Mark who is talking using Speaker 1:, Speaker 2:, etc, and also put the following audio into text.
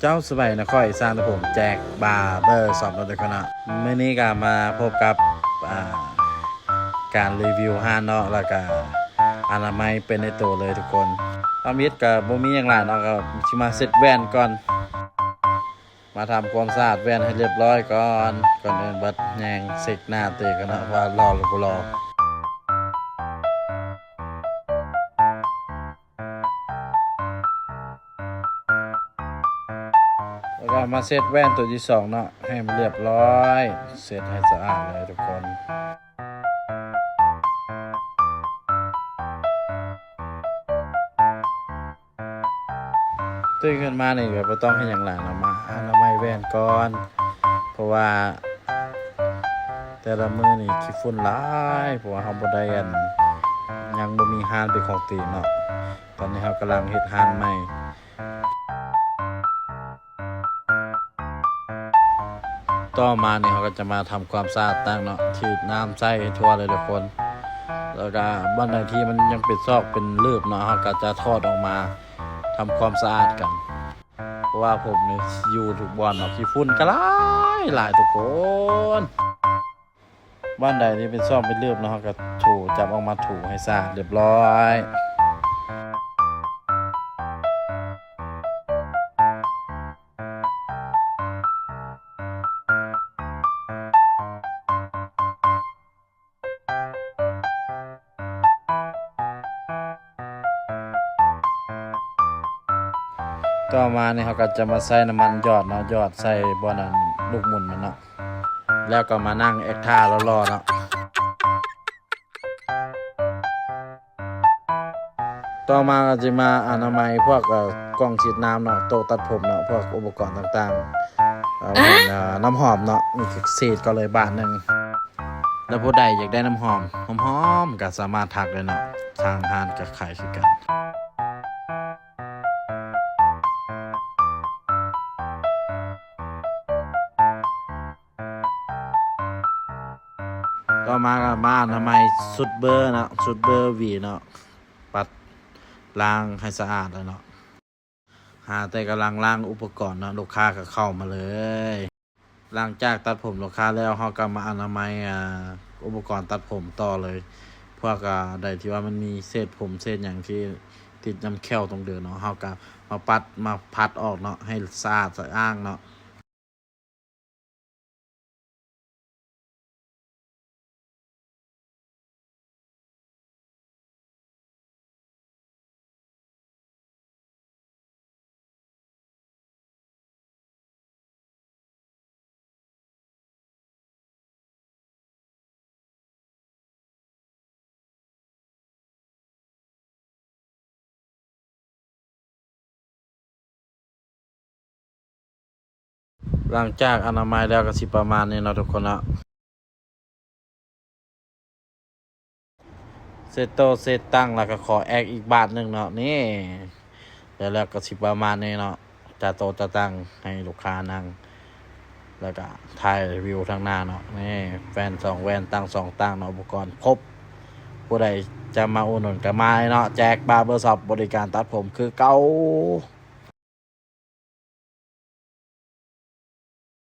Speaker 1: เจ้าสบายนะค่อยสร้างแต่ผมแจกบาร์เบอร์สอบรถคณะเมื่อนี้ก็มาพบกับการรีวิวห้านเนาะแล้วก็อนามัยเป็นในตัวเลยทุกคนตามยิดกับบ่มีอย่างไรเนาะก็ชิมาเสร็จแว่นก่อนมาทำความสะอาดแว่นให้เรียบร้อยก่อนอื่นบัดแยงเสกหน้าเตะกันเนาะว่ารอหรือบ่รอแล้วก็มาเซตแว่นตัวที่สองเนาะให้มันเรียบร้อยเสร็จให้สะอาดเลยทุกคนตื่นขึ้นมานี่ก็บ่ต้องให้อย่างหลังมาอนามัยแว่นก่อนเพราะว่าแต่ละมือนี่ขี้ฝุ่นหลายเพราะว่าเฮาบ่ได้ยังบ่มีห้านเป็นของตีนเนาะตอนนี้เฮากำลังเฮ็ดห้านใหม่ต่อมานี่เขาก็จะมาทำความสะอาดตั้งเนาะฉีดน้ำใส่ทั่วเลยทุกคนแล้วก็บ้านใดที่มันยังเป็นซอกเป็นลืบเนาะเขาก็จะทอดออกมาทำความสะอาดกันเพราะว่าผมเนี่ยอยู่ทุกบ่อนเนาะขี้ฝุ่นก็หลายทุกคนบ้านใดที่เป็นซอกเป็นลืบเนาะเขาก็ถูจับออกมาถูให้สะอาดเรียบร้อยต่อมาเนี่ยเขาก็จะมาใส่น้ำมันหยอดเนาะหยอดใส่บ่อนั้นลูกหมุนมันเนาะแล้วก็มานั่งแอคท่าแล้วรอเนาะต่อมาก็จะมาอนามัยพวกกล่องฉีดน้ำเนาะโต๊ะตัดผมเนาะพวกอุปกรณ์ต่างๆน้ำหอมเนาะมีเศษก็เลยบาทหนึ่งแล้วผู้ใดอยากได้น้ำหอมก็สามารถทักเลยเนาะทางทานกับขายคือกันต่อมาก็มาอนามัยสุดเบอร์เนาะสุดเบอร์วีเนาะปัดล้างให้สะอาดแล้วเนาะแต่กำลังล้างอุปกรณ์เนาะลูกค้าก็เข้ามาเลยหลังจากตัดผมลูกค้าแล้วเขาก็มาอนามัยอุปกรณ์ตัดผมต่อเลยพวกใดที่ว่ามันมีเศษผมเศษอย่างที่ติดน้ำแข้วตรงเดินเนาะเขาก็มาปัดมาพัดออกเนาะให้สะอาดสะอ้างเนาะหลังจากอนามัยแล้วก็สิประมาณนี้เนาะทุกคนเนาะเซตโตเซตตั้งแล้วก็ขอแอกอีกบาทหนึ่งเนาะนี่แล้วก็สิประมาณนี้เนาะจะโตจะตั้งให้ลูกค้านั่งแล้วก็ถ่ายรีวิวทางหน้าเนาะนี่แฟน2แว่นตั้ง2ตั้งเนาะอุปกรณ์ครบผู้ใดจะมาอุดหนุนก็มาเนาะแจกบาร์เบอร์ช็อปบริการตัดผมคือเก่า